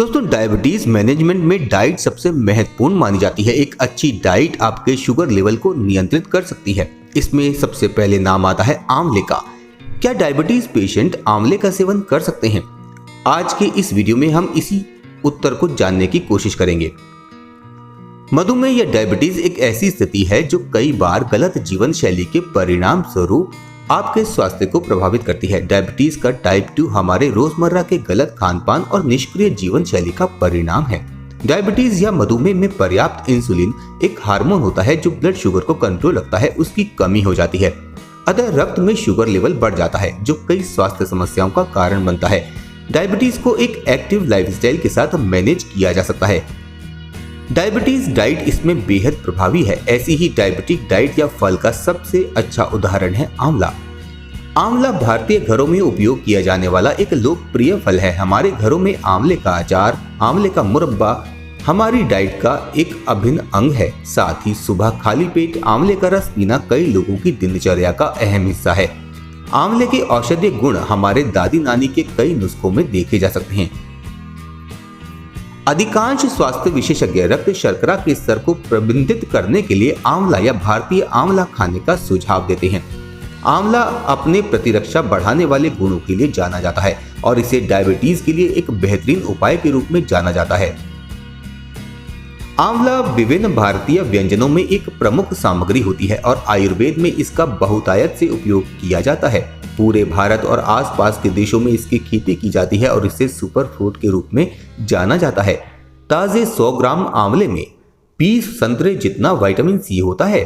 दोस्तों, diabetes management में diet सबसे महत्वपूर्ण मानी जाती है। एक अच्छी डाइट आपके शुगर लेवल को नियंत्रित कर सकती है। इसमें सबसे पहले नाम आता है आंवले का। क्या डायबिटीज पेशेंट आंवले का सेवन कर सकते हैं? आज के इस वीडियो में हम इसी उत्तर को जानने की कोशिश करेंगे। मधुमेह या डायबिटीज एक ऐसी स्थिति है जो कई बार गलत जीवन शैली के परिणाम स्वरूप आपके स्वास्थ्य को प्रभावित करती है। डायबिटीज का टाइप 2 हमारे रोजमर्रा के गलत खान पान और निष्क्रिय जीवन शैली का परिणाम है। डायबिटीज या मधुमेह में पर्याप्त इंसुलिन एक हार्मोन होता है जो ब्लड शुगर को कंट्रोल रखता है, उसकी कमी हो जाती है। अतः रक्त में शुगर लेवल बढ़ जाता है जो कई स्वास्थ्य समस्याओं का कारण बनता है। डायबिटीज को एक एक्टिव लाइफस्टाइल के साथ मैनेज किया जा सकता है। डायबिटीज डाइट इसमें बेहद प्रभावी है। ऐसी ही डायबिटिक डाइट या फल का सबसे अच्छा उदाहरण है आंवला। आंवला भारतीय घरों में उपयोग किया जाने वाला एक लोकप्रिय फल है। हमारे घरों में आंवले का अचार, आंवले का मुरब्बा हमारी डाइट का एक अभिन्न अंग है। साथ ही सुबह खाली पेट आंवले का रस पीना कई लोगों की दिनचर्या का अहम हिस्सा है। आंवले के औषधीय गुण हमारे दादी नानी के कई नुस्खों में देखे जा सकते हैं। अधिकांश स्वास्थ्य विशेषज्ञ रक्त शर्करा के स्तर को प्रबंधित करने के लिए आंवला या भारतीय आंवला खाने का सुझाव देते हैं। आंवला अपने प्रतिरक्षा बढ़ाने वाले गुणों के लिए जाना जाता है और इसे डायबिटीज के लिए एक बेहतरीन उपाय के रूप में जाना जाता है। आंवला विभिन्न भारतीय व्यंजनों में एक प्रमुख सामग्री होती है और आयुर्वेद में इसका बहुतायत से उपयोग किया जाता है। पूरे भारत और आसपास के देशों में इसकी खेती की जाती है और इसे सुपर फूड के रूप में जाना जाता है। ताजे 100 ग्राम आंवले में 20 संतरे जितना विटामिन सी होता है।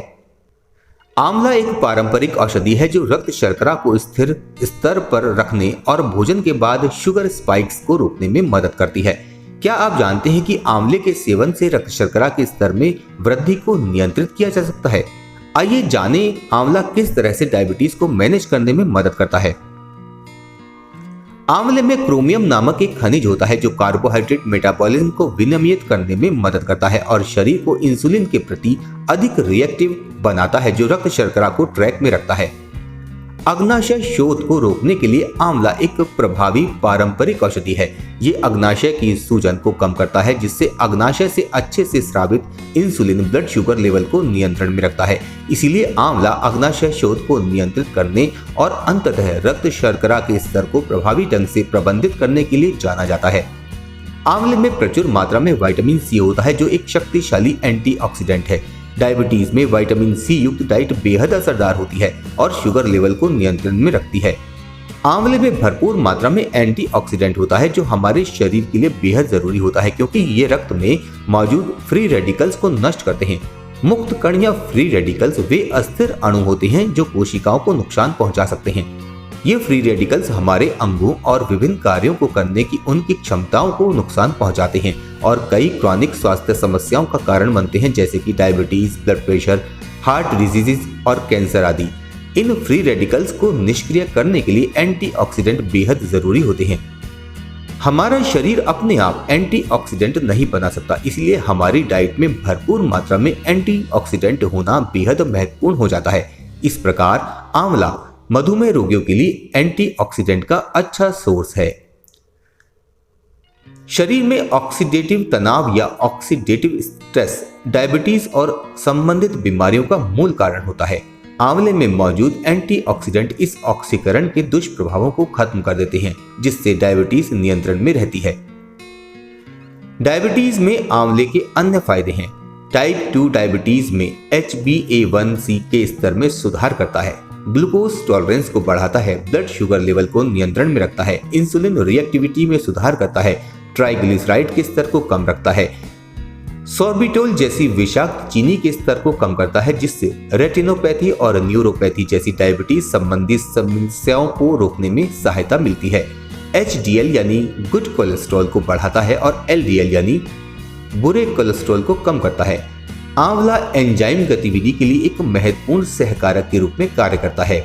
आंवला एक पारंपरिक औषधि है जो रक्त शर्करा को स्थिर स्तर पर रखने और भोजन के बाद शुगर स्पाइक्स को रोकने में मदद करती है। क्या आप जानते हैं कि आंवले के सेवन से रक्त शर्करा के स्तर में वृद्धि को नियंत्रित किया जा सकता है? आइए जाने आंवला किस तरह से डायबिटीज को मैनेज करने में मदद करता है। आंवले में क्रोमियम नामक एक खनिज होता है जो कार्बोहाइड्रेट मेटाबॉलिज्म को विनियमित करने में मदद करता है और शरीर को इंसुलिन के प्रति अधिक रिएक्टिव बनाता है जो रक्त शर्करा को ट्रैक में रखता है। अग्नाशय शोथ को रोकने के लिए आंवला एक प्रभावी पारंपरिक औषधि है। ये अग्नाशय की सूजन को कम करता है जिससे अग्नाशय से अच्छे से स्रावित इंसुलिन ब्लड शुगर लेवल को नियंत्रण में रखता है। इसीलिए आंवला अग्नाशय शोथ को नियंत्रित करने और अंततः रक्त शर्करा के स्तर को प्रभावी ढंग से प्रबंधित करने के लिए जाना जाता है। आंवले में प्रचुर मात्रा में विटामिन सी होता है जो एक शक्तिशाली एंटीऑक्सीडेंट है। डायबिटीज में विटामिन सी युक्त डाइट बेहद असरदार होती है और शुगर लेवल को नियंत्रण में रखती है। आंवले में भरपूर मात्रा में एंटीऑक्सीडेंट होता है जो हमारे शरीर के लिए बेहद जरूरी होता है क्योंकि ये रक्त में मौजूद फ्री रेडिकल्स को नष्ट करते हैं। मुक्त कण या फ्री रेडिकल्स वे अस्थिर अणु होते हैं जो कोशिकाओं को नुकसान पहुंचा सकते हैं। ये फ्री रेडिकल्स हमारे अंगों और विभिन्न कार्यों को करने की उनकी क्षमताओं को नुकसान पहुंचाते हैं और कई क्रॉनिक स्वास्थ्य समस्याओं का कारण बनते हैं जैसे कि diabetes, blood pressure, heart diseases और कैंसर आदि। इन फ्री रेडिकल्स को निष्क्रिय करने के लिए एंटीऑक्सीडेंट बेहद जरूरी होते हैं। हमारा शरीर अपने आप एंटीऑक्सीडेंट नहीं बना सकता, इसलिए हमारी डाइट में भरपूर मात्रा में एंटीऑक्सीडेंट होना बेहद महत्वपूर्ण हो जाता है। इस प्रकार आंवला मधुमेह रोगियों के लिए एंटीऑक्सीडेंट का अच्छा सोर्स है। शरीर में ऑक्सीडेटिव तनाव या ऑक्सीडेटिव स्ट्रेस डायबिटीज और संबंधित बीमारियों का मूल कारण होता है। आंवले में मौजूद एंटीऑक्सीडेंट इस ऑक्सीकरण के दुष्प्रभावों को खत्म कर देते हैं जिससे डायबिटीज नियंत्रण में रहती है। डायबिटीज में आंवले के अन्य फायदे हैं। टाइप 2 डायबिटीज में HbA1c के स्तर में सुधार करता है, ग्लूकोज टॉलरेंस को बढ़ाता है, ब्लड शुगर लेवल को नियंत्रण में रखता है, इंसुलिन रिएक्टिविटी में सुधार करता है, ट्राइग्लिसराइड के स्तर को कम रखता है, सॉर्बिटोल जैसी विषाक्त चीनी के स्तर को कम करता है जिससे रेटिनोपैथी और न्यूरोपैथी जैसी डायबिटीज संबंधी समस्याओं को रोकने में सहायता मिलती है। HDL यानी गुड कोलेस्ट्रॉल को बढ़ाता है और LDL यानी बुरे कोलेस्ट्रॉल को कम करता है। आंवला एंजाइम गतिविधि के लिए एक महत्वपूर्ण सहकारक के रूप में कार्य करता है।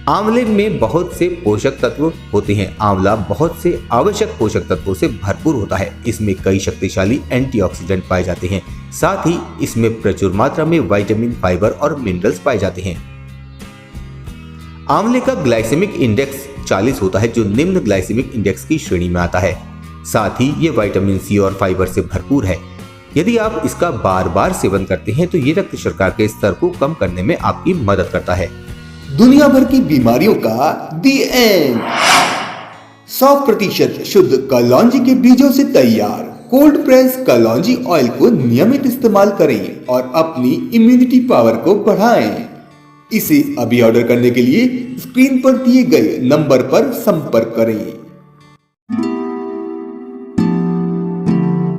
आंवले में बहुत से पोषक तत्व होते हैं। आंवला बहुत से आवश्यक पोषक तत्वों से भरपूर होता है। इसमें कई शक्तिशाली एंटीऑक्सीडेंट पाए जाते हैं। साथ ही इसमें प्रचुर मात्रा में विटामिन, फाइबर और मिनरल्स पाए जाते हैं। आंवले का ग्लाइसेमिक इंडेक्स 40 होता है जो निम्न ग्लाइसेमिक इंडेक्स की श्रेणी में आता है। साथ ही ये विटामिन सी और फाइबर से भरपूर है। यदि आप इसका बार बार सेवन करते हैं तो ये रक्त शर्करा के स्तर को कम करने में आपकी मदद करता है। दुनिया भर की बीमारियों का दी एंड। 100% शुद्ध कलौंजी के बीजों से तैयार कोल्ड प्रेस कलौंजी ऑयल को नियमित इस्तेमाल करें और अपनी इम्यूनिटी पावर को बढ़ाएं। इसे अभी ऑर्डर करने के लिए स्क्रीन पर दिए गए नंबर पर संपर्क करें।